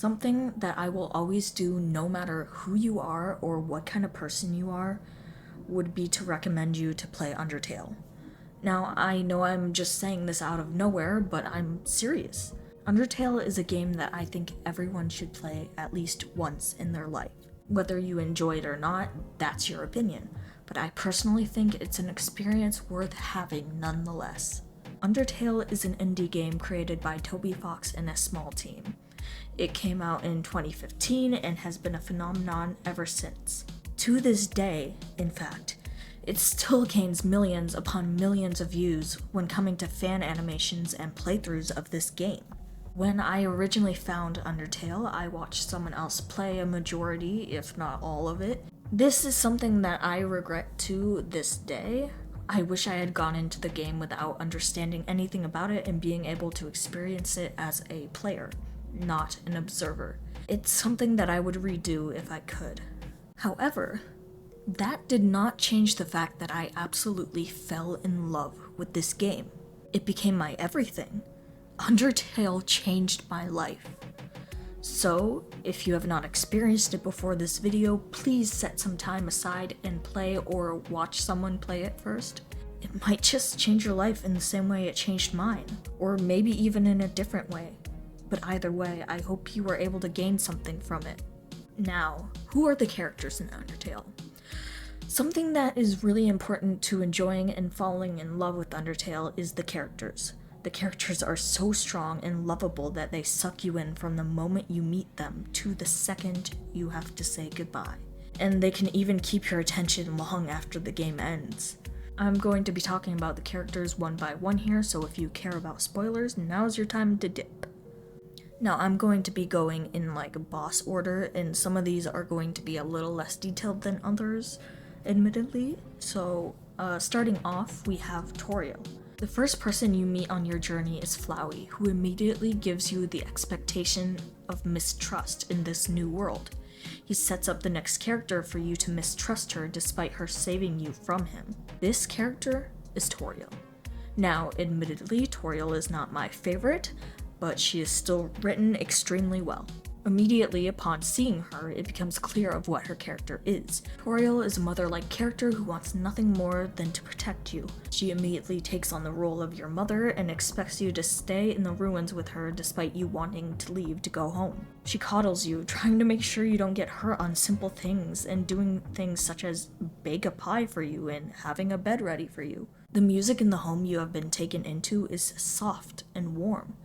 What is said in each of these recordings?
Something that I will always do no matter who you are or what kind of person you are would be to recommend you to play UnderTale. Now, I know I'm just saying this out of nowhere, but I'm serious. UnderTale is a game that I think everyone should play at least once in their life. Whether you enjoy it or not, that's your opinion, but I personally think it's an experience worth having nonetheless. UnderTale is an indie game created by Toby Fox and a small team. It came out in 2015 and has been a phenomenon ever since. To this day, in fact, it still gains millions upon millions of views when coming to fan animations and playthroughs of this game. When I originally found UnderTale, I watched someone else play a majority, if not all of it. This is something that I regret to this day. I wish I had gone into the game without understanding anything about it and being able to experience it as a player, not an observer. It's something that I would redo if I could. However, that did not change the fact that I absolutely fell in love with this game. It became my everything. UnderTale changed my life. So, if you have not experienced it before this video, please set some time aside and play or watch someone play it first. It might just change your life in the same way it changed mine, or maybe even in a different way. But either way, I hope you were able to gain something from it. Now, who are the characters in UnderTale? Something that is really important to enjoying and falling in love with UnderTale is the characters. The characters are so strong and lovable that they suck you in from the moment you meet them to the second you have to say goodbye. And they can even keep your attention long after the game ends. I'm going to be talking about the characters one by one here, so if you care about spoilers, now's your time to dip. Now, I'm going to be going in like a boss order, and some of these are going to be a little less detailed than others, admittedly. So, starting off, we have Toriel. The first person you meet on your journey is Flowey, who immediately gives you the expectation of mistrust in this new world. He sets up the next character for you to mistrust her despite her saving you from him. This character is Toriel. Now, admittedly, Toriel is not my favorite, but she is still written extremely well. Immediately upon seeing her, it becomes clear of what her character is. Toriel is a mother-like character who wants nothing more than to protect you. She immediately takes on the role of your mother and expects you to stay in the ruins with her despite you wanting to leave to go home. She coddles you, trying to make sure you don't get hurt on simple things and doing things such as bake a pie for you and having a bed ready for you. The music in the home you have been taken into is soft and warm,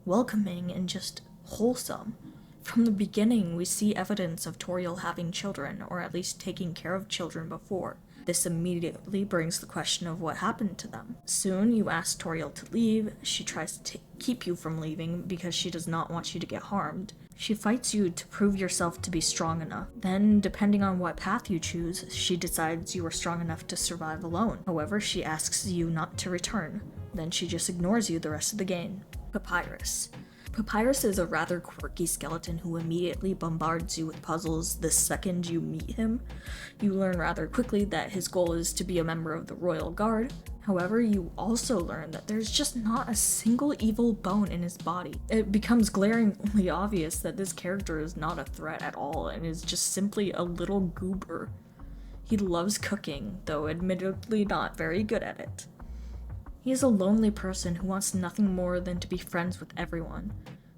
welcoming and just wholesome. From the beginning, we see evidence of Toriel having children, or at least taking care of children before. This immediately brings the question of what happened to them. Soon, you ask Toriel to leave. She tries to keep you from leaving because she does not want you to get harmed. She fights you to prove yourself to be strong enough. Then, depending on what path you choose, she decides you are strong enough to survive alone. However, she asks you not to return. Then she just ignores you the rest of the game. Papyrus. Papyrus is a rather quirky skeleton who immediately bombards you with puzzles the second you meet him. You learn rather quickly that his goal is to be a member of the Royal Guard. However, you also learn that there's just not a single evil bone in his body. It becomes glaringly obvious that this character is not a threat at all and is just simply a little goober. He loves cooking, though admittedly not very good at it. He is a lonely person who wants nothing more than to be friends with everyone.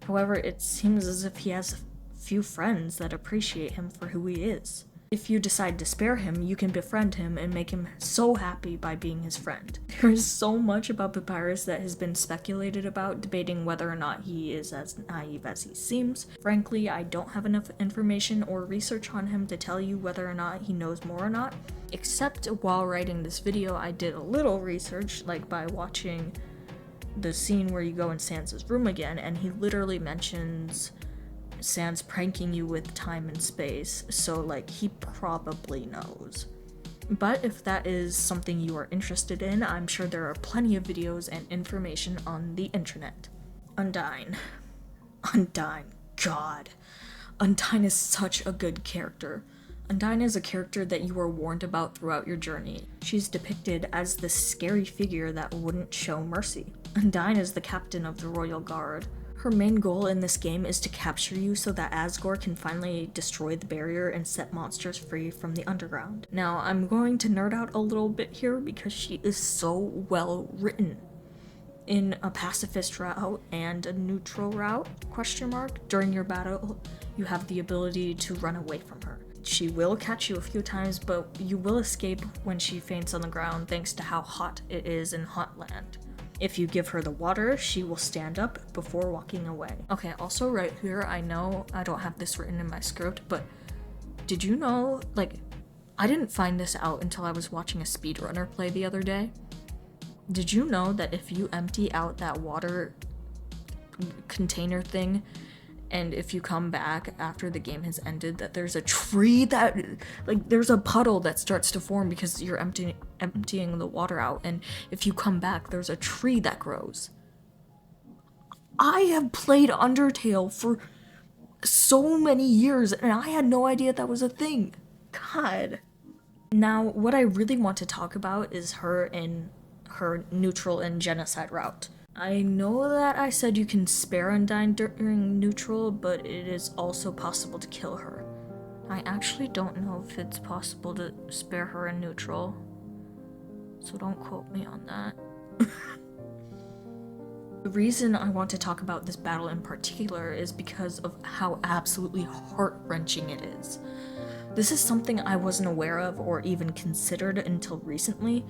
However, it seems as if he has a few friends that appreciate him for who he is. If you decide to spare him, you can befriend him and make him so happy by being his friend. There is so much about Papyrus that has been speculated about, debating whether or not he is as naive as he seems. Frankly, I don't have enough information or research on him to tell you whether or not he knows more or not. Except while writing this video, I did a little research, like by watching the scene where you go in Sans' room again, and he literally mentions Sans pranking you with time and space, so like he probably knows. But if that is something you are interested in, I'm sure there are plenty of videos and information on the internet. Undyne. God. Undyne is such a good character. Undyne is a character that you are warned about throughout your journey. She's depicted as this scary figure that wouldn't show mercy. Undyne is the captain of the Royal Guard. Her main goal in this game is to capture you so that Asgore can finally destroy the barrier and set monsters free from the underground. Now, I'm going to nerd out a little bit here because she is so well written. In a pacifist route and a neutral route, during your battle, you have the ability to run away from her. She will catch you a few times, but you will escape when she faints on the ground thanks to how hot it is in Hotland. If you give her the water, she will stand up before walking away. Okay, also right here, I know I don't have this written in my script, but did you know, like, I didn't find this out until I was watching a speedrunner play the other day. Did you know that if you empty out that water container thing, and if you come back after the game has ended, that there's a tree that, like, there's a puddle that starts to form because you're emptying the water out, and if you come back, there's a tree that grows. I have played UnderTale for so many years, and I had no idea that was a thing. God. Now, what I really want to talk about is her in her neutral and genocide route. I know that I said you can spare Undyne during neutral, but it is also possible to kill her. I actually don't know if it's possible to spare her in neutral, so don't quote me on that. The reason I want to talk about this battle in particular is because of how absolutely heart-wrenching it is. This is something I wasn't aware of or even considered until recently.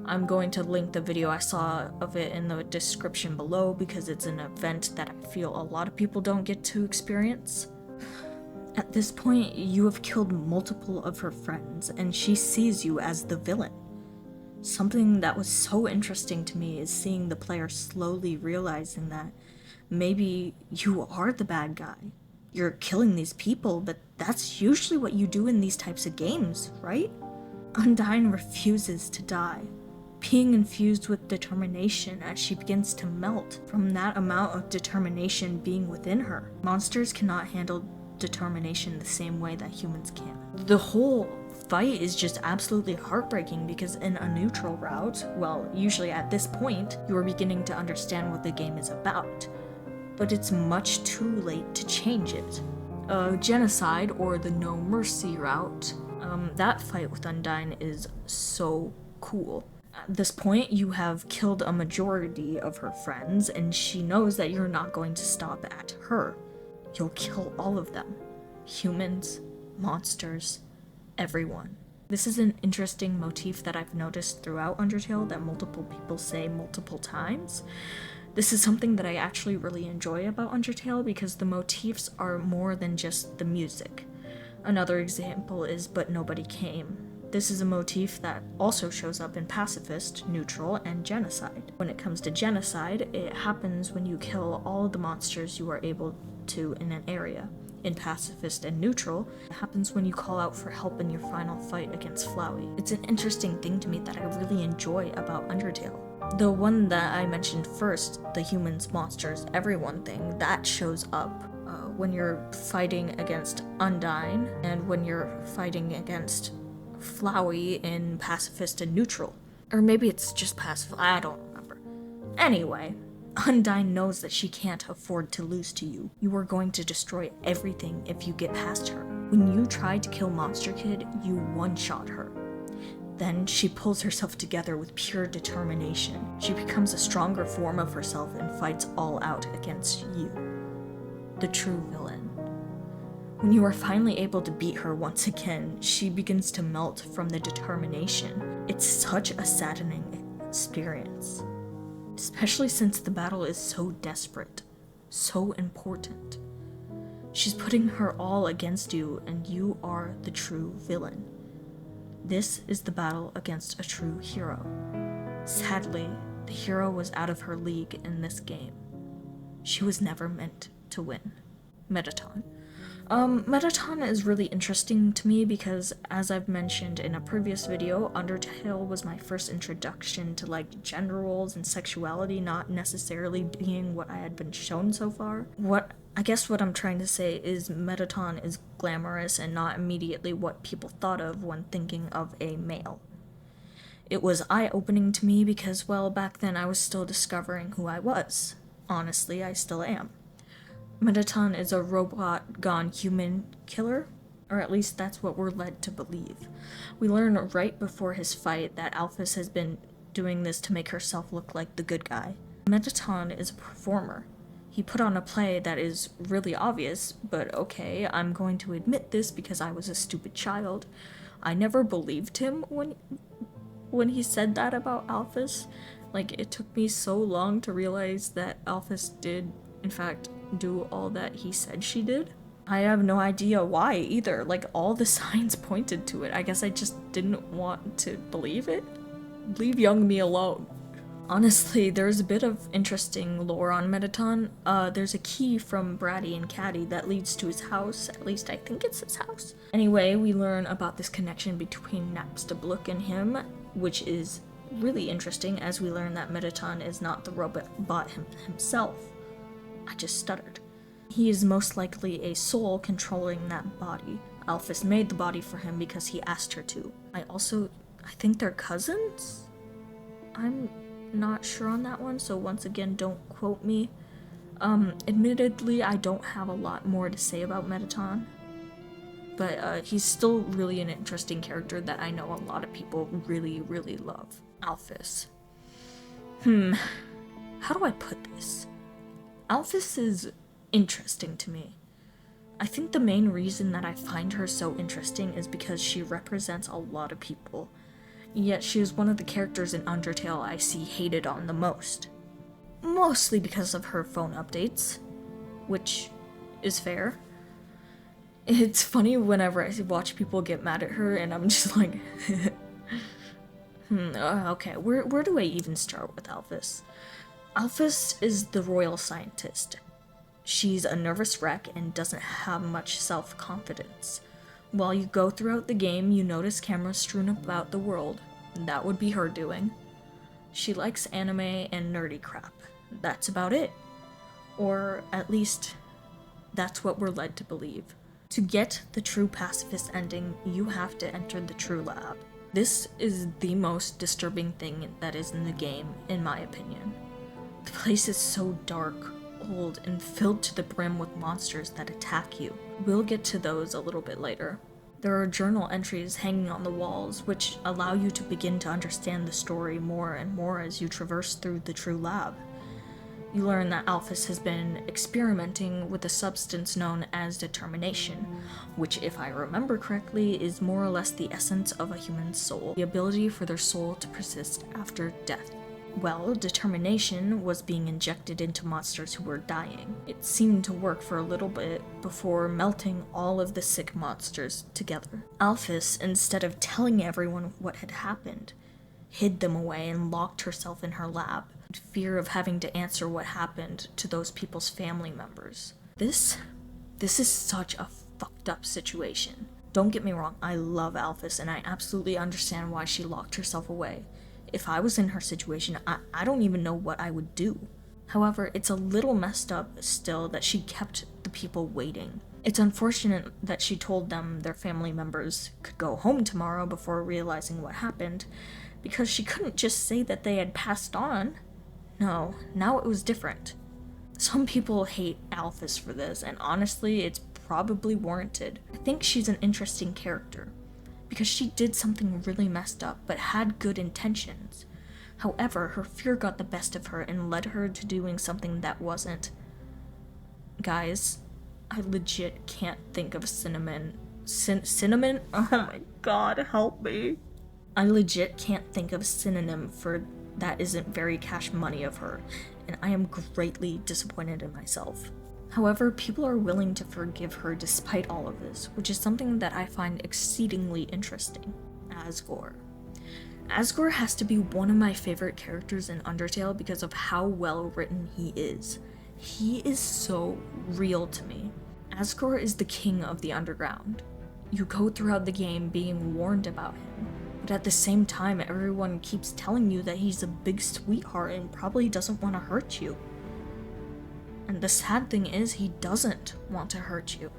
I'm going to link the video I saw of it in the description below because it's an event that I feel a lot of people don't get to experience. At this point, you have killed multiple of her friends, and she sees you as the villain. Something that was so interesting to me is seeing the player slowly realizing that maybe you are the bad guy. You're killing these people, but that's usually what you do in these types of games, right? Undyne refuses to die, being infused with determination as she begins to melt from that amount of determination being within her. Monsters cannot handle determination the same way that humans can. The whole fight is just absolutely heartbreaking because in a neutral route, well, usually at this point, you are beginning to understand what the game is about. But it's much too late to change it. Genocide, or the no mercy route, that fight with Undyne is so cool. At this point, you have killed a majority of her friends, and she knows that you're not going to stop at her. You'll kill all of them. Humans, monsters, everyone. This is an interesting motif that I've noticed throughout UnderTale that multiple people say multiple times. This is something that I actually really enjoy about UnderTale because the motifs are more than just the music. Another example is But Nobody Came. This is a motif that also shows up in pacifist, neutral, and genocide. When it comes to genocide, it happens when you kill all of the monsters you are able to in an area. In pacifist and neutral, it happens when you call out for help in your final fight against Flowey. It's an interesting thing to me that I really enjoy about UnderTale. The one that I mentioned first, the humans, monsters, everyone thing, that shows up when you're fighting against Undyne and when you're fighting against Flowey in pacifist and neutral. Or maybe it's just pacifist, I don't remember. Anyway, Undyne knows that she can't afford to lose to you. You are going to destroy everything if you get past her. When you tried to kill Monster Kid, you one-shot her. Then she pulls herself together with pure determination. She becomes a stronger form of herself and fights all out against you, the true villain. When you are finally able to beat her once again, she begins to melt from the determination. It's such a saddening experience, especially since the battle is so desperate, so important. She's putting her all against you, and you are the true villain. This is the battle against a true hero. Sadly, the hero was out of her league in this game. She was never meant to win. Mettaton. Mettaton is really interesting to me because, as I've mentioned in a previous video, UnderTale was my first introduction to, like, gender roles and sexuality not necessarily being what I had been shown so far. I guess what I'm trying to say is Mettaton is glamorous and not immediately what people thought of when thinking of a male. It was eye-opening to me because, well, back then I was still discovering who I was. Honestly, I still am. Mettaton is a robot gone human killer, or at least that's what we're led to believe. We learn right before his fight that Alphys has been doing this to make herself look like the good guy. Mettaton is a performer. He put on a play that is really obvious, but okay, I'm going to admit this because I was a stupid child. I never believed him when he said that about Alphys. Like, it took me so long to realize that Alphys did, in fact, do all that he said she did. I have no idea why either. Like, all the signs pointed to it. I guess I just didn't want to believe it. Leave young me alone. Honestly, there's a bit of interesting lore on Mettaton. There's a key from Bratty and Caddy that leads to his house. At least I think it's his house. Anyway, we learn about this connection between Napstablook and him, which is really interesting as we learn that Mettaton is not the robot himself. I just stuttered. He is most likely a soul controlling that body. Alphys made the body for him because he asked her to. I think they're cousins? I'm not sure on that one, so once again, don't quote me. Admittedly, I don't have a lot more to say about Mettaton, but he's still really an interesting character that I know a lot of people really, really love. Alphys. How do I put this? Alphys is interesting to me. I think the main reason that I find her so interesting is because she represents a lot of people. Yet she is one of the characters in UnderTale I see hated on the most. Mostly because of her phone updates, which is fair. It's funny whenever I watch people get mad at her and I'm just like, okay, where do I even start with Alphys? Alphys is the royal scientist. She's a nervous wreck and doesn't have much self-confidence. While you go throughout the game, you notice cameras strewn about the world. That would be her doing. She likes anime and nerdy crap. That's about it. Or at least, that's what we're led to believe. To get the true pacifist ending, you have to enter the true lab. This is the most disturbing thing that is in the game, in my opinion. The place is so dark, old, and filled to the brim with monsters that attack you. We'll get to those a little bit later. There are journal entries hanging on the walls, which allow you to begin to understand the story more and more as you traverse through the true lab. You learn that Alphys has been experimenting with a substance known as determination, which, if I remember correctly, is more or less the essence of a human soul, the ability for their soul to persist after death. Well, determination was being injected into monsters who were dying. It seemed to work for a little bit before melting all of the sick monsters together. Alphys, instead of telling everyone what had happened, hid them away and locked herself in her lab, in fear of having to answer what happened to those people's family members. This is such a fucked up situation. Don't get me wrong, I love Alphys and I absolutely understand why she locked herself away. If I was in her situation, I don't even know what I would do. However, it's a little messed up still that she kept the people waiting. It's unfortunate that she told them their family members could go home tomorrow before realizing what happened, because she couldn't just say that they had passed on. No, now it was different. Some people hate Alphys for this, and honestly, it's probably warranted. I think she's an interesting character, because she did something really messed up, but had good intentions. However, her fear got the best of her and led her to doing something that wasn't. Guys, I legit can't think of cinnamon? Oh my god, help me. I legit can't think of a synonym for that isn't very cash money of her, and I am greatly disappointed in myself. However, people are willing to forgive her despite all of this, which is something that I find exceedingly interesting. Asgore. Asgore has to be one of my favorite characters in UnderTale because of how well written he is. He is so real to me. Asgore is the king of the underground. You go throughout the game being warned about him, but at the same time everyone keeps telling you that he's a big sweetheart and probably doesn't want to hurt you. And the sad thing is, he doesn't want to hurt you,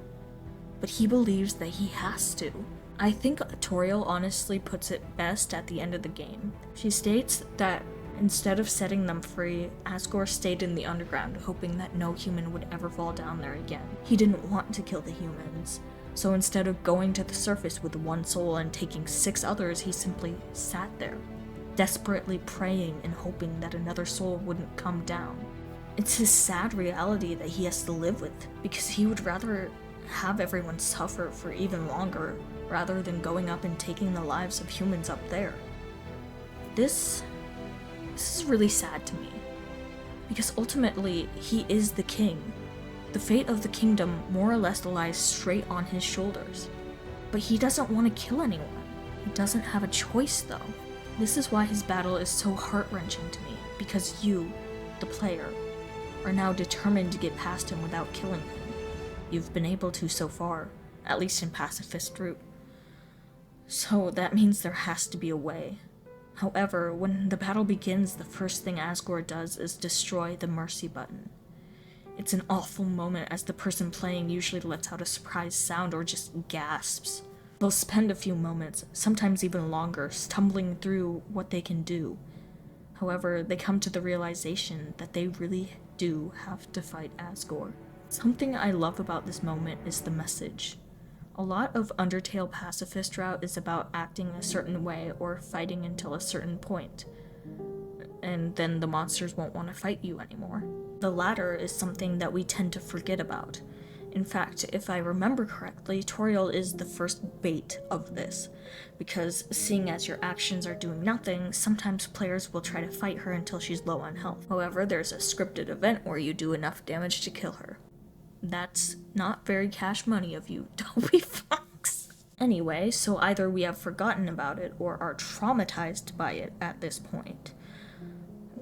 but he believes that he has to. I think Toriel honestly puts it best at the end of the game. She states that Instead of setting them free, Asgore stayed in the underground, hoping that no human would ever fall down there again. He didn't want to kill the humans, so instead of going to the surface with one soul and taking 6 others, he simply sat there, desperately praying and hoping that another soul wouldn't come down. It's his sad reality that he has to live with, because he would rather have everyone suffer for even longer, rather than going up and taking the lives of humans up there. This is really sad to me, because ultimately, he is the king. The fate of the kingdom more or less lies straight on his shoulders. But he doesn't want to kill anyone. He doesn't have a choice, though. This is why his battle is so heart-wrenching to me, because you, the player, are now determined to get past him without killing him. You've been able to so far, at least in pacifist route. So that means there has to be a way. However, when the battle begins, the first thing Asgore does is destroy the mercy button. It's an awful moment as the person playing usually lets out a surprised sound or just gasps. They'll spend a few moments, sometimes even longer, stumbling through what they can do. However, they come to the realization that they really do have to fight Asgore. Something I love about this moment is the message. A lot of UnderTale pacifist route is about acting a certain way or fighting until a certain point, and then the monsters won't want to fight you anymore. The latter is something that we tend to forget about. In fact, if I remember correctly, TheWill is the first bait of this, because seeing as your actions are doing nothing, sometimes players will try to fight her until she's low on health. However, there's a scripted event where you do enough damage to kill her. That's not very cash money of you, Toby Fox. Anyway, so either we have forgotten about it or are traumatized by it at this point.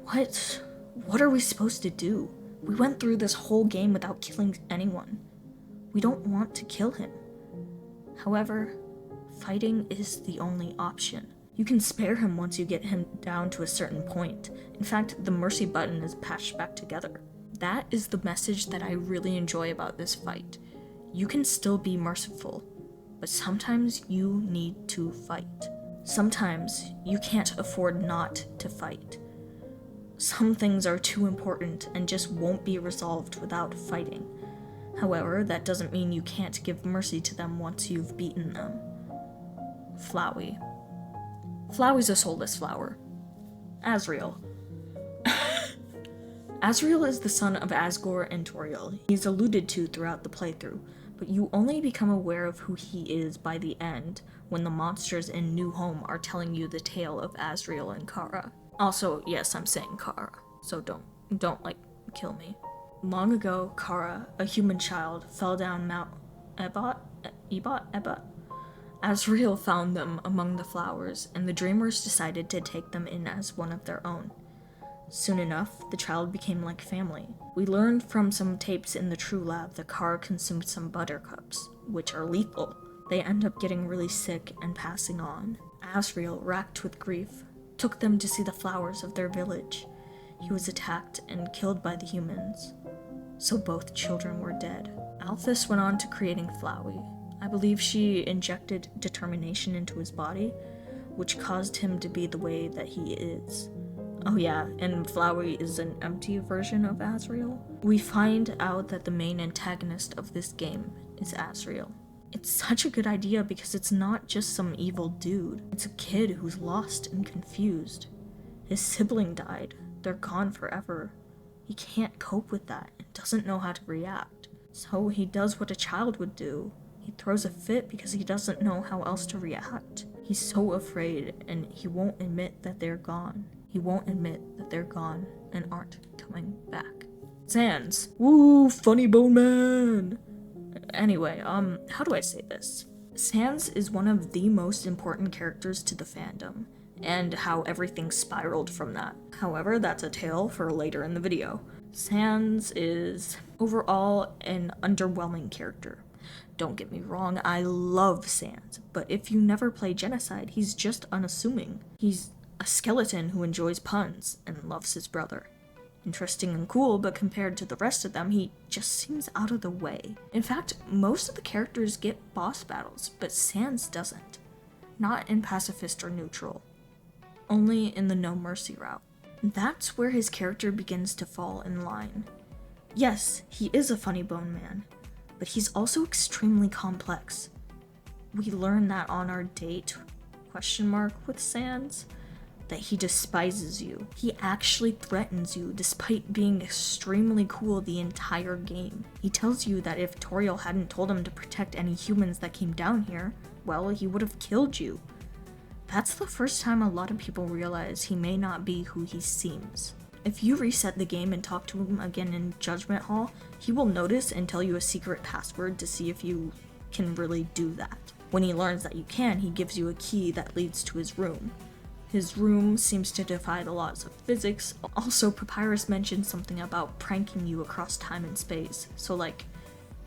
What are we supposed to do? We went through this whole game without killing anyone. We don't want to kill him. However, fighting is the only option. You can spare him once you get him down to a certain point. In fact, the mercy button is patched back together. That is the message that I really enjoy about this fight. You can still be merciful, but sometimes you need to fight. Sometimes you can't afford not to fight. Some things are too important and just won't be resolved without fighting. However, that doesn't mean you can't give mercy to them once you've beaten them. Flowey. Flowey's a soulless flower. Asriel. Asriel is the son of Asgore and TheWill. He's alluded to throughout the playthrough, but you only become aware of who he is by the end, when the monsters in New Home are telling you the tale of Asriel and Kara. Also, yes, I'm saying Kara, so don't kill me. Long ago, Kara, a human child, fell down Mount Ebot. Asriel found them among the flowers, and the Dreamers decided to take them in as one of their own. Soon enough, the child became like family. We learned from some tapes in the True Lab that Kara consumed some buttercups, which are lethal. They end up getting really sick and passing on. Asriel, racked with grief, took them to see the flowers of their village. He was attacked and killed by the humans, so both children were dead. Alphys went on to creating Flowey. I believe she injected determination into his body, which caused him to be the way that he is. Oh yeah, and Flowey is an empty version of Asriel. We find out that the main antagonist of this game is Asriel. It's such a good idea because it's not just some evil dude. It's a kid who's lost and confused. His sibling died. They're gone forever. He can't cope with that and doesn't know how to react. So he does what a child would do. He throws a fit because he doesn't know how else to react. He's so afraid and he won't admit that they're gone. He won't admit that they're gone and aren't coming back. Sans. Woo, funny bone man! Anyway, how do I say this? Sans is one of the most important characters to the fandom, and how everything spiraled from that. However, that's a tale for later in the video. Sans is overall an underwhelming character. Don't get me wrong, I love Sans, but if you never play Genocide, he's just unassuming. He's a skeleton who enjoys puns and loves his brother. Interesting and cool, but compared to the rest of them, he just seems out of the way. In fact, most of the characters get boss battles, but Sans doesn't. Not in pacifist or neutral. Only in the no mercy route. That's where his character begins to fall in line. Yes, he is a funny bone man, but he's also extremely complex. We learn that on our date, with Sans, that he despises you. He actually threatens you despite being extremely cool the entire game. He tells you that if Toriel hadn't told him to protect any humans that came down here, well, he would have killed you. That's the first time a lot of people realize he may not be who he seems. If you reset the game and talk to him again in Judgment Hall, he will notice and tell you a secret password to see if you can really do that. When he learns that you can, he gives you a key that leads to his room. His room seems to defy the laws of physics. Also, Papyrus mentioned something about pranking you across time and space, so like,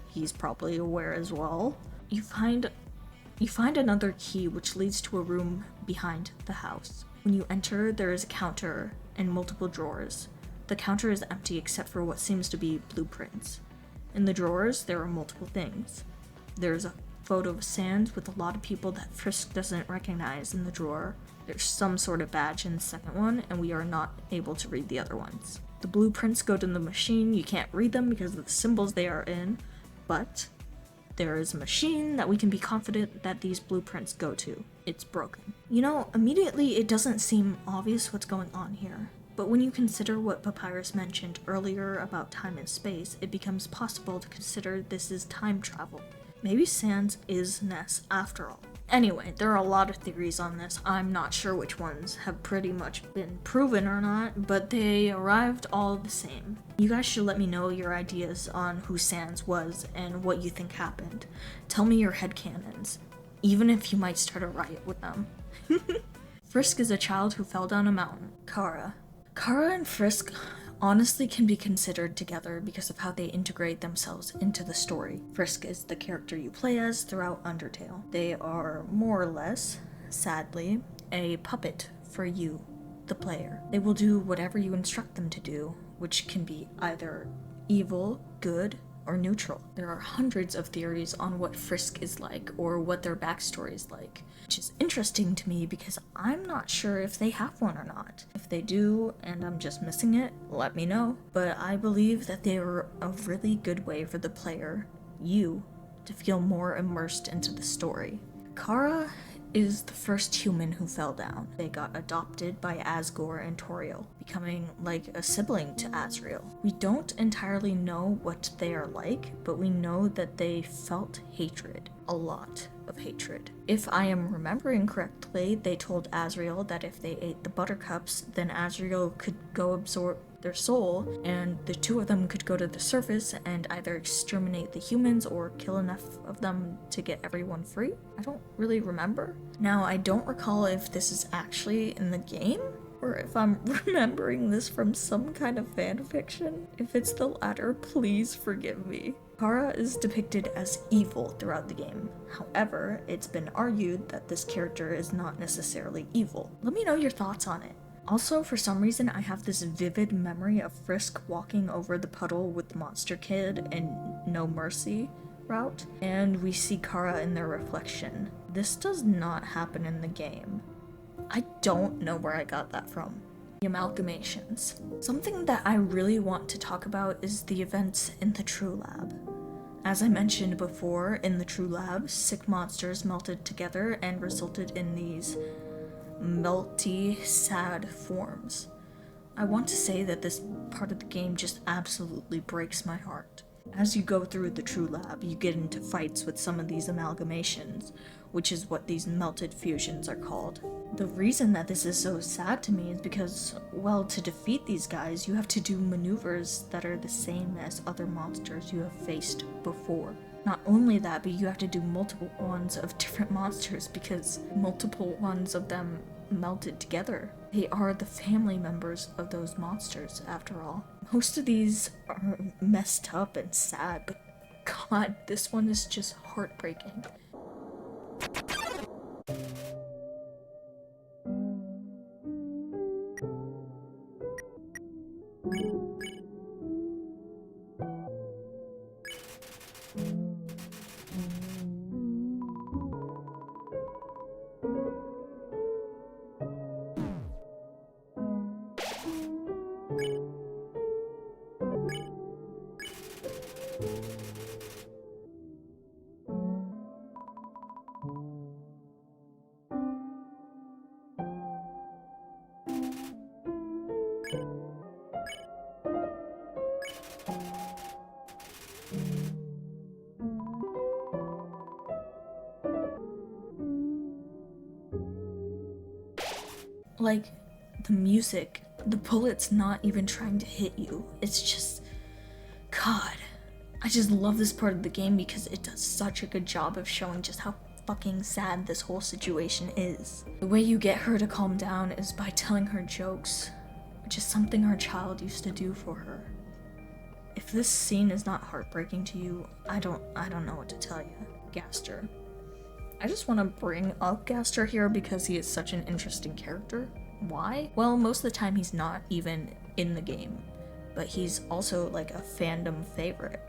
he's probably aware as well. You find another key which leads to a room behind the house. When you enter, there is a counter and multiple drawers. The counter is empty except for what seems to be blueprints. In the drawers, there are multiple things. There's a photo of Sans with a lot of people that Frisk doesn't recognize in the drawer. There's some sort of badge in the second one, and we are not able to read the other ones. The blueprints go to the machine. You can't read them because of the symbols they are in, but there is a machine that we can be confident that these blueprints go to. It's broken. You know, immediately it doesn't seem obvious what's going on here, but when you consider what Papyrus mentioned earlier about time and space, it becomes possible to consider this is time travel. Maybe Sans is Ness after all. Anyway, there are a lot of theories on this. I'm not sure which ones have pretty much been proven or not, but they arrived all the same. You guys should let me know your ideas on who Sans was and what you think happened. Tell me your headcanons, even if you might start a riot with them. Frisk is a child who fell down a mountain. Kara and Frisk honestly can be considered together because of how they integrate themselves into the story. Frisk is the character you play as throughout UnderTale. They are more or less, sadly, a puppet for you, the player. They will do whatever you instruct them to do, which can be either evil, good, or neutral. There are hundreds of theories on what Frisk is like or what their backstory is like, which is interesting to me because I'm not sure if they have one or not. If they do and I'm just missing it, let me know. But I believe that they are a really good way for the player, you, to feel more immersed into the story. Kara is the first human who fell down. They got adopted by Asgore and Toriel, becoming like a sibling to Asriel. We don't entirely know what they are like, but we know that they felt hatred. A lot of hatred. If I am remembering correctly, they told Asriel that if they ate the buttercups, then Asriel could go absorb their soul, and the two of them could go to the surface and either exterminate the humans or kill enough of them to get everyone free? I don't really remember. Now, I don't recall if this is actually in the game, or if I'm remembering this from some kind of fanfiction. If it's the latter, please forgive me. Kara is depicted as evil throughout the game. However, it's been argued that this character is not necessarily evil. Let me know your thoughts on it. Also, for some reason, I have this vivid memory of Frisk walking over the puddle with the Monster Kid and No Mercy route, and we see Kara in their reflection. This does not happen in the game. I don't know where I got that from. The amalgamations. Something that I really want to talk about is the events in the True Lab. As I mentioned before, in the True Lab, sick monsters melted together and resulted in these melty, sad forms. I want to say that this part of the game just absolutely breaks my heart. As you go through the True Lab, you get into fights with some of these amalgamations, which is what these melted fusions are called. The reason that this is so sad to me is because, well, to defeat these guys, you have to do maneuvers that are the same as other monsters you have faced before. Not only that, but you have to do multiple ones of different monsters because multiple ones of them melted together. They are the family members of those monsters, after all. Most of these are messed up and sad, but God, this one is just heartbreaking. Like, the music, the bullet's not even trying to hit you. It's just, God. I just love this part of the game because it does such a good job of showing just how fucking sad this whole situation is. The way you get her to calm down is by telling her jokes, which is something her child used to do for her. If this scene is not heartbreaking to you, I don't know what to tell you. Gaster. I just want to bring up Gaster here because he is such an interesting character. Why? Well, most of the time he's not even in the game, but he's also like a fandom favorite.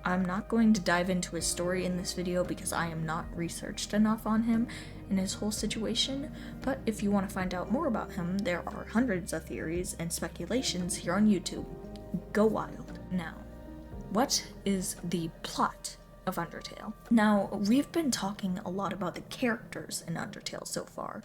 I'm not going to dive into his story in this video because I am not researched enough on him and his whole situation, but if you want to find out more about him, there are hundreds of theories and speculations here on YouTube. Go wild. Now, what is the plot of UnderTale? Now, we've been talking a lot about the characters in UnderTale so far,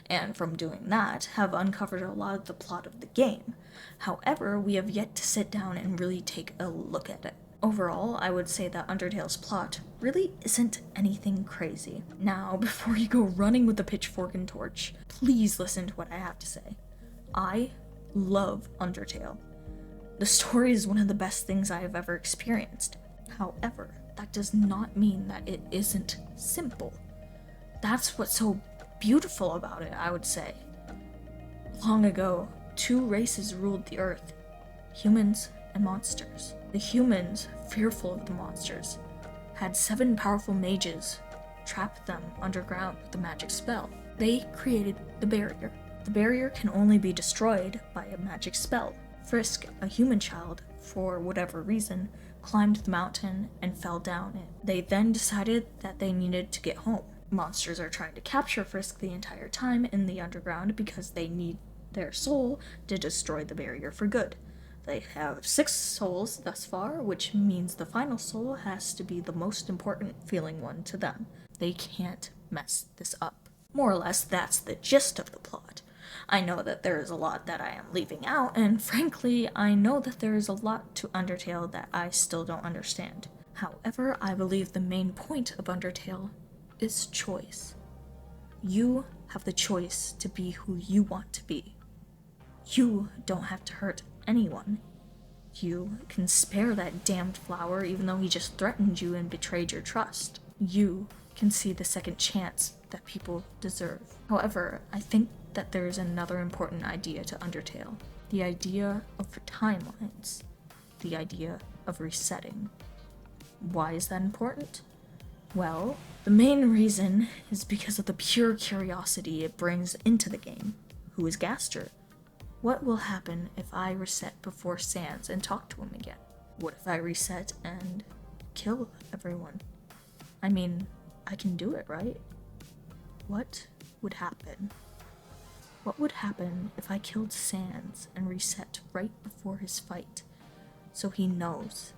and from doing that, have uncovered a lot of the plot of the game. However, we have yet to sit down and really take a look at it. Overall, I would say that UnderTale's plot really isn't anything crazy. Now, before you go running with the pitchfork and torch, please listen to what I have to say. I love UnderTale. The story is one of the best things I have ever experienced. However, that does not mean that it isn't simple. That's what's so beautiful about it, I would say. Long ago, two races ruled the earth, humans and monsters. The humans, fearful of the monsters, had 7 powerful mages trap them underground with a magic spell. They created the barrier. The barrier can only be destroyed by a magic spell. Frisk, a human child, for whatever reason, climbed the mountain and fell down it. They then decided that they needed to get home. Monsters are trying to capture Frisk the entire time in the underground because they need their soul to destroy the barrier for good. They have 6 souls thus far, which means the final soul has to be the most important feeling one to them. They can't mess this up. More or less, that's the gist of the plot. I know that there is a lot that I am leaving out, and frankly, I know that there is a lot to UnderTale that I still don't understand. However, I believe the main point of UnderTale is choice. You have the choice to be who you want to be. You don't have to hurt anyone. You can spare that damned flower even though he just threatened you and betrayed your trust. You can see the second chance that people deserve. However, I think that there is another important idea to UnderTale. The idea of timelines. The idea of resetting. Why is that important? Well, the main reason is because of the pure curiosity it brings into the game. Who is Gaster? What will happen if I reset before Sans and talk to him again? What if I reset and kill everyone? I mean, I can do it, right? What would happen? What would happen if I killed Sans and reset right before his fight, so he knows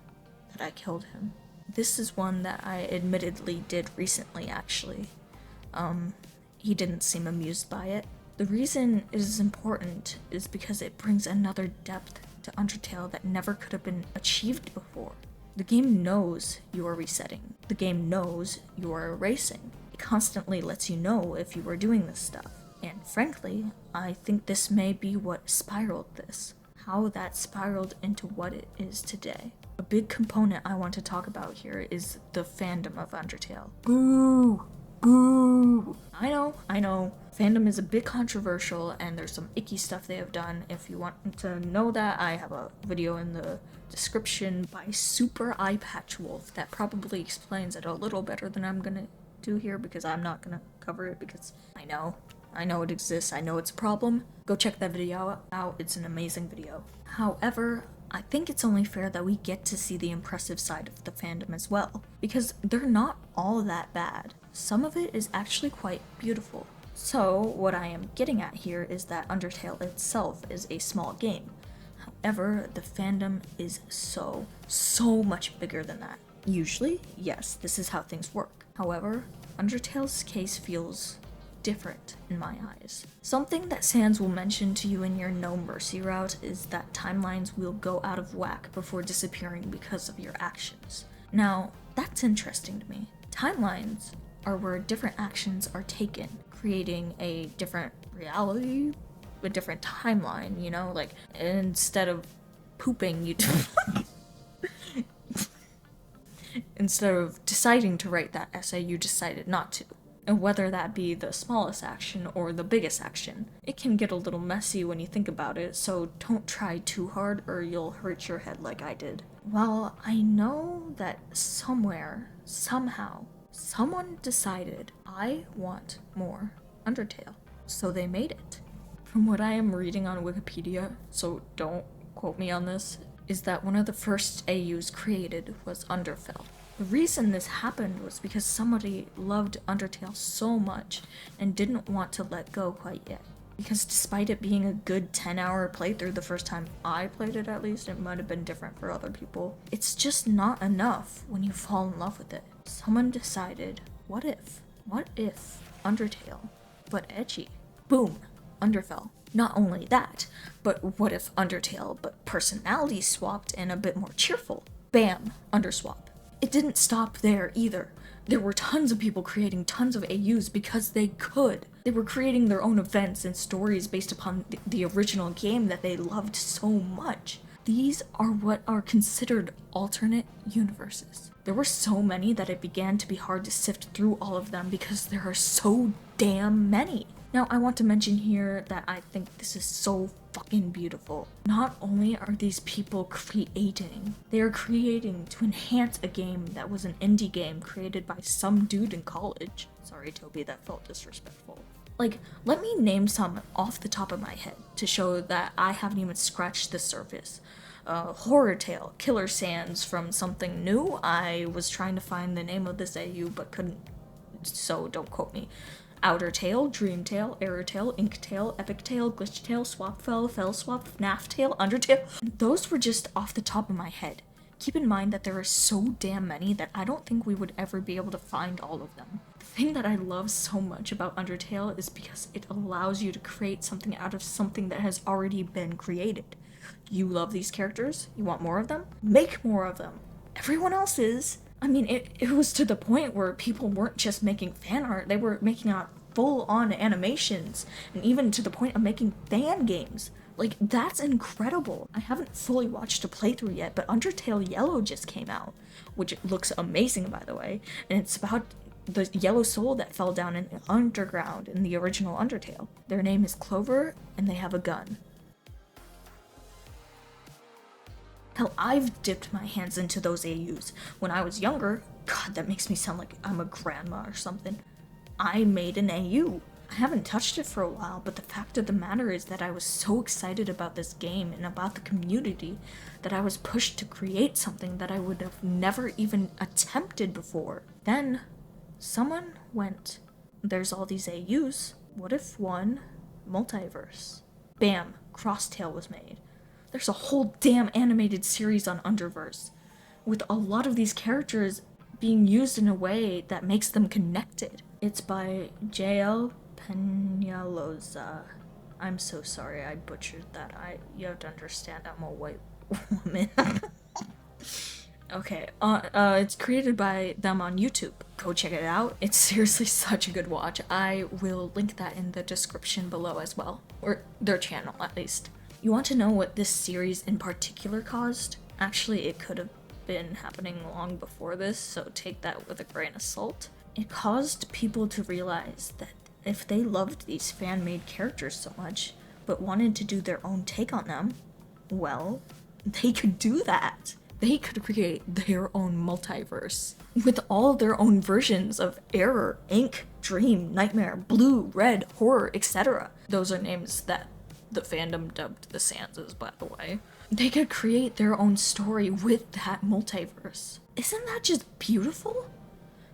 that I killed him? This is one that I admittedly did recently, actually. He didn't seem amused by it. The reason it is important is because it brings another depth to UnderTale that never could have been achieved before. The game knows you are resetting. The game knows you are erasing. It constantly lets you know if you are doing this stuff. And frankly, I think this may be what spiraled this. How that spiraled into what it is today. A big component I want to talk about here is the fandom of UnderTale. Boo! Boo! I know. Fandom is a bit controversial and there's some icky stuff they have done. If you want to know that, I have a video in the description by Super Eye Patch Wolf that probably explains it a little better than I'm gonna do here because I'm not gonna cover it because I know it exists, I know it's a problem. Go check that video out, it's an amazing video. However, I think it's only fair that we get to see the impressive side of the fandom as well, because they're not all that bad. Some of it is actually quite beautiful. So, what I am getting at here is that UnderTale itself is a small game. However, the fandom is so much bigger than that. Usually, yes, this is how things work. However, UnderTale's case feels different in my eyes. Something that Sans will mention to you in your No Mercy route is that timelines will go out of whack before disappearing because of your actions. Now, that's interesting to me. Timelines are where different actions are taken, creating a different reality, a different timeline, you know? Like, instead of pooping, you instead of deciding to write that essay, you decided not to. And whether that be the smallest action or the biggest action, it can get a little messy when you think about it, so don't try too hard or you'll hurt your head like I did. Well, I know that somewhere, somehow, someone decided I want more UnderTale, so they made it. From what I am reading on Wikipedia, so don't quote me on this, is that one of the first AUs created was UnderTale. The reason this happened was because somebody loved UnderTale so much and didn't want to let go quite yet. Because despite it being a good 10-hour playthrough the first time I played it, at least, it might have been different for other people, it's just not enough when you fall in love with it. Someone decided, what if UnderTale, but edgy? Boom, UnderTale. Not only that, but what if UnderTale, but personality swapped and a bit more cheerful? Bam, Underswap. It didn't stop there either. There were tons of people creating tons of AUs because they could. They were creating their own events and stories based upon the original game that they loved so much. These are what are considered alternate universes. There were so many that it began to be hard to sift through all of them because there are so damn many. Now, I want to mention here that I think this is so fucking beautiful. Not only are these people creating, they are creating to enhance a game that was an indie game created by some dude in college. Sorry, Toby, that felt disrespectful. Like, let me name some off the top of my head to show that I haven't even scratched the surface. Horror Tale, Killer Sands from Something New. I was trying to find the name of this AU but couldn't, so don't quote me. Outer Tale, Dream Tale, Error Tale, Ink Tale, Epic Tale, Glitch Tale, Swap Fell, Fell Swap, FNAF Tale, UnderTale. Those were just off the top of my head. Keep in mind that there are so damn many that I don't think we would ever be able to find all of them. The thing that I love so much about UnderTale is because it allows you to create something out of something that has already been created. You love these characters? You want more of them? Make more of them. Everyone else is. I mean, it was to the point where people weren't just making fan art, they were making out full-on animations, and even to the point of making fan games. Like, that's incredible. I haven't fully watched a playthrough yet, but UnderTale Yellow just came out, which looks amazing, by the way, and it's about the yellow soul that fell down in the underground in the original UnderTale. Their name is Clover, and they have a gun. Hell, I've dipped my hands into those AUs. When I was younger, God, that makes me sound like I'm a grandma or something. I made an AU. I haven't touched it for a while, but the fact of the matter is that I was so excited about this game and about the community that I was pushed to create something that I would have never even attempted before. Then, someone went, there's all these AUs, what if one multiverse? Bam, Crosstail was made. There's a whole damn animated series on Underverse, with a lot of these characters being used in a way that makes them connected. It's by J.L. Peñalosa. I'm so sorry I butchered that. You have to understand I'm a white woman. Okay, it's created by them on YouTube. Go check it out. It's seriously such a good watch. I will link that in the description below as well. Or their channel, at least. You want to know what this series in particular caused? Actually, it could have been happening long before this, so take that with a grain of salt. It caused people to realize that if they loved these fan-made characters so much, but wanted to do their own take on them, well, they could do that. They could create their own multiverse with all their own versions of Error, Ink, Dream, Nightmare, Blue, Red, Horror, etc. Those are names that the fandom dubbed the Sanses, by the way. They could create their own story with that multiverse. Isn't that just beautiful?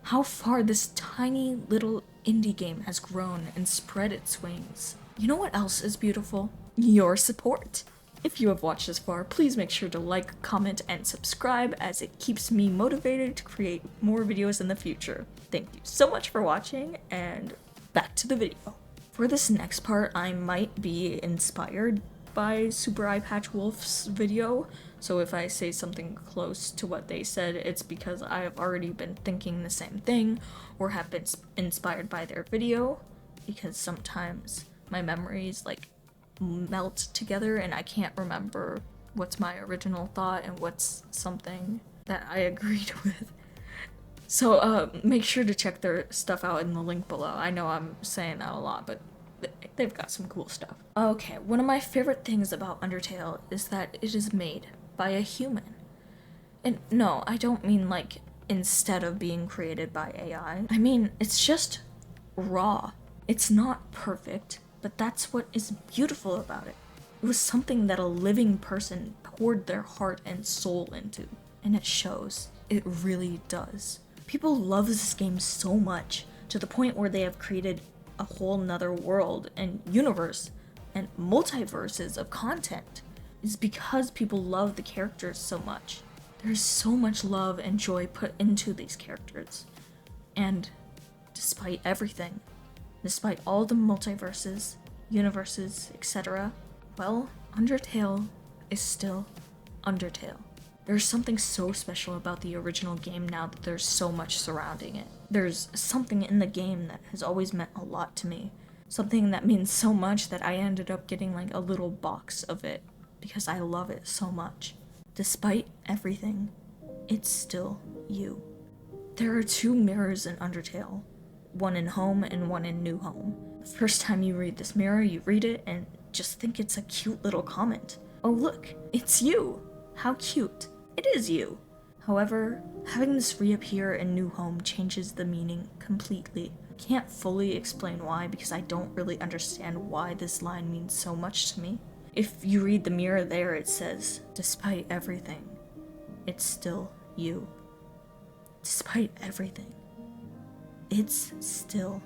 How far this tiny little indie game has grown and spread its wings. You know what else is beautiful? Your support. If you have watched this far, please make sure to like, comment, and subscribe as it keeps me motivated to create more videos in the future. Thank you so much for watching, and back to the video. For this next part, I might be inspired by Super Eye Patch Wolf's video, so if I say something close to what they said, it's because I have already been thinking the same thing, or have been inspired by their video, because sometimes my memories, like, melt together and I can't remember what's my original thought and what's something that I agreed with. So make sure to check their stuff out in the link below. I know I'm saying that a lot, but they've got some cool stuff. Okay, one of my favorite things about UnderTale is that it is made by a human. And no, I don't mean like instead of being created by AI. I mean, it's just raw. It's not perfect, but that's what is beautiful about it. It was something that a living person poured their heart and soul into, and it shows. It really does. People love this game so much, to the point where they have created a whole nother world and universe and multiverses of content. It's because people love the characters so much. There's so much love and joy put into these characters. And despite everything, despite all the multiverses, universes, etc., well, UnderTale is still UnderTale. There's something so special about the original game now that there's so much surrounding it. There's something in the game that has always meant a lot to me. Something that means so much that I ended up getting like a little box of it because I love it so much. Despite everything, it's still you. There are 2 mirrors in UnderTale, one in home and one in new home. The first time you read this mirror, you read it and just think it's a cute little comment. Oh look, it's you! How cute. It is you. However, having this reappear in new home changes the meaning completely. I can't fully explain why because I don't really understand why this line means so much to me. If you read the mirror there, it says, despite everything, it's still you. Despite everything, it's still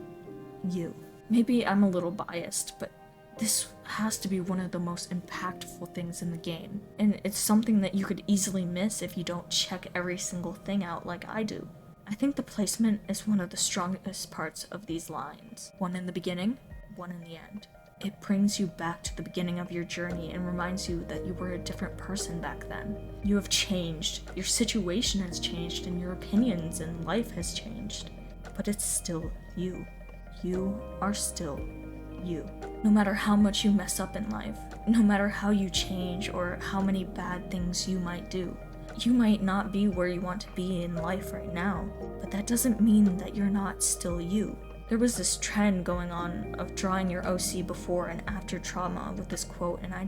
you. Maybe I'm a little biased, but this has to be one of the most impactful things in the game, and it's something that you could easily miss if you don't check every single thing out like I do. I think the placement is one of the strongest parts of these lines. One in the beginning, one in the end. It brings you back to the beginning of your journey and reminds you that you were a different person back then. You have changed, your situation has changed, and your opinions and life has changed. But it's still you. You are still you. No matter how much you mess up in life, no matter how you change or how many bad things you might do, you might not be where you want to be in life right now, but that doesn't mean that you're not still you. There was this trend going on of drawing your OC before and after trauma with this quote, and I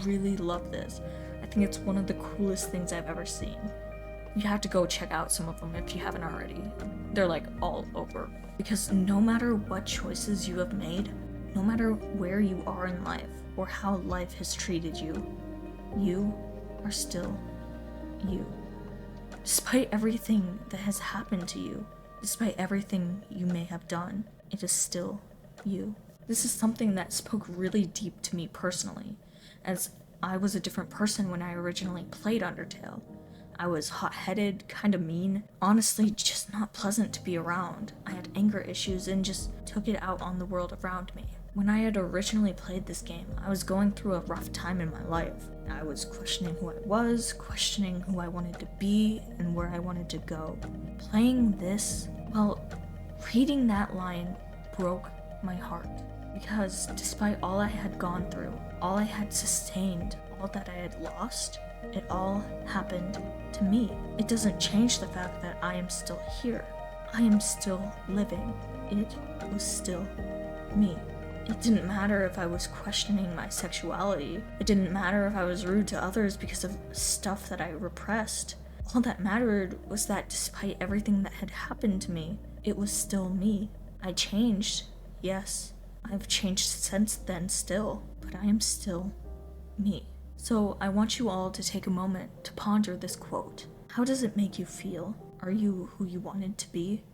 really love this. I think it's one of the coolest things I've ever seen. You have to go check out some of them if you haven't already. They're like all over. Because no matter what choices you have made, no matter where you are in life or how life has treated you, you are still you. Despite everything that has happened to you, despite everything you may have done, it is still you. This is something that spoke really deep to me personally, as I was a different person when I originally played UnderTale. I was hot-headed, kind of mean, honestly just not pleasant to be around. I had anger issues and just took it out on the world around me. When I had originally played this game, I was going through a rough time in my life. I was questioning who I was, questioning who I wanted to be, and where I wanted to go. Playing this, well, reading that line broke my heart. Because despite all I had gone through, all I had sustained, all that I had lost, it all happened to me. It doesn't change the fact that I am still here. I am still living. It was still me. It didn't matter if I was questioning my sexuality. It didn't matter if I was rude to others because of stuff that I repressed. All that mattered was that despite everything that had happened to me, it was still me. I changed, yes. I've changed since then still, but I am still me. So I want you all to take a moment to ponder this quote. How does it make you feel? Are you who you wanted to be?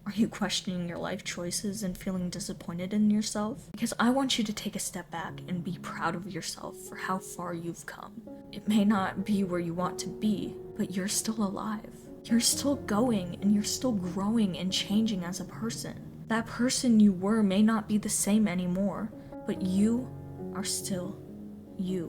Are you questioning your life choices and feeling disappointed in yourself? Because I want you to take a step back and be proud of yourself for how far you've come. It may not be where you want to be, but you're still alive. You're still going and you're still growing and changing as a person. That person you were may not be the same anymore, but you are still you.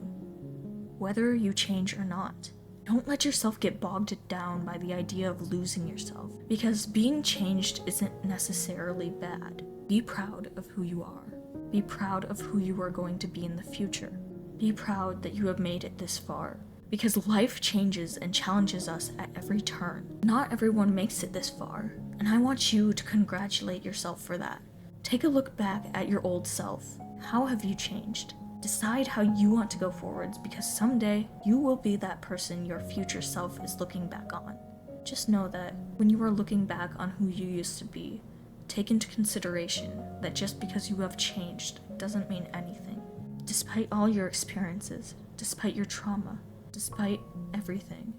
Whether you change or not. Don't let yourself get bogged down by the idea of losing yourself, because being changed isn't necessarily bad. Be proud of who you are. Be proud of who you are going to be in the future. Be proud that you have made it this far. Because life changes and challenges us at every turn. Not everyone makes it this far, and I want you to congratulate yourself for that. Take a look back at your old self. How have you changed? Decide how you want to go forwards, because someday you will be that person your future self is looking back on. Just know that when you are looking back on who you used to be, take into consideration that just because you have changed doesn't mean anything. Despite all your experiences, despite your trauma, despite everything,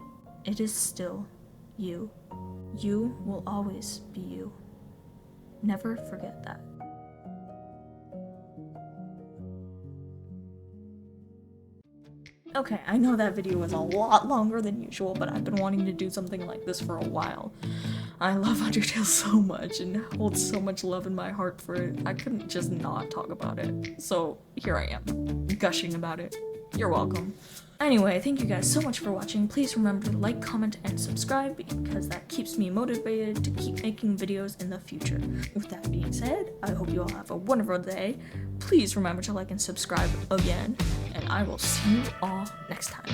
it is still you. You will always be you. Never forget that. Okay, I know that video was a lot longer than usual, but I've been wanting to do something like this for a while. I love UnderTale so much and hold so much love in my heart for it. I couldn't just not talk about it. So here I am, gushing about it. You're welcome. Anyway, thank you guys so much for watching. Please remember to like, comment, and subscribe because that keeps me motivated to keep making videos in the future. With that being said, I hope you all have a wonderful day. Please remember to like and subscribe again, and I will see you all next time.